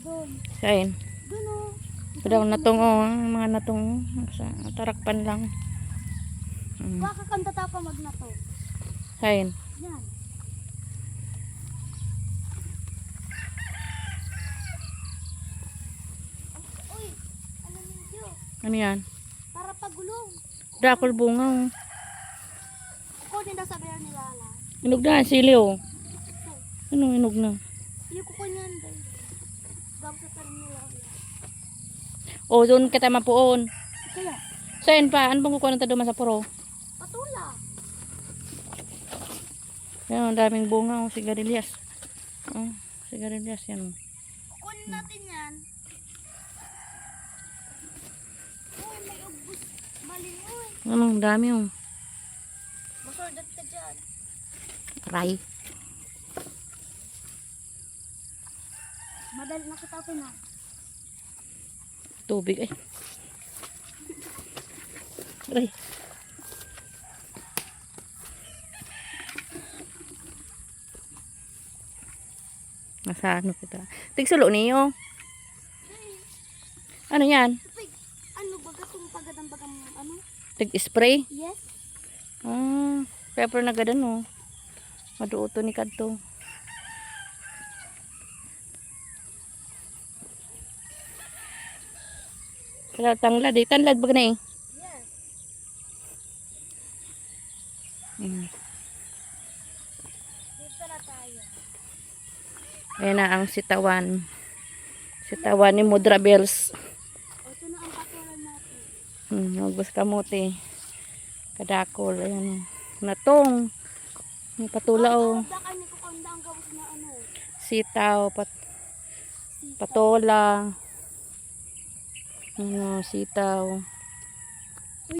Doon. Kain. Doon o. Padang natong mga natong sa tarakpan lang. Baka kang tatapa magnato. Kain. Yan. Uy, ano ninyo? Ano yan? Para pagulong. Dakol bunga oh. Kukunin daw sa bear ni Lala. Inog na, sili oh. Ano inog na? Yung kukunyan daw. Gam sa tarim ni Lala. Oh, doon kita mapuon. Kaya, Saan pa? Ano bang kukuha ng taduma sa puro? patula. Yan, ang daming bunga oh, sigarilyas. Oh, sigarilyas yan. Kukunin natin yan. Uy, may ubus. Balin, uy. Ano, ang dami oh. Masordat ka dyan. Aray. Madali na kita na. Tubig ay. Aray. Nasa ano kita? Tigsulo niyo. Ano yan? Uy, ano baga itong pagadang-bagang ano? Tig-spray? Yes. Ah, pepper na gadan oh. Maduoto ni kadto. Kaya tanglad eh. Tanglad ba na eh? Yes. Dito na tayo. Ayan na ang sitawan. Sitawan ni Mudra Bells. O, ito na ang patulan natin. Magbus kamote. Kadakol. Ayan. Natong. May patula oh. Baka ni kukunda ang gawin na ano. Sitaw. Patola. Ano, sitaw.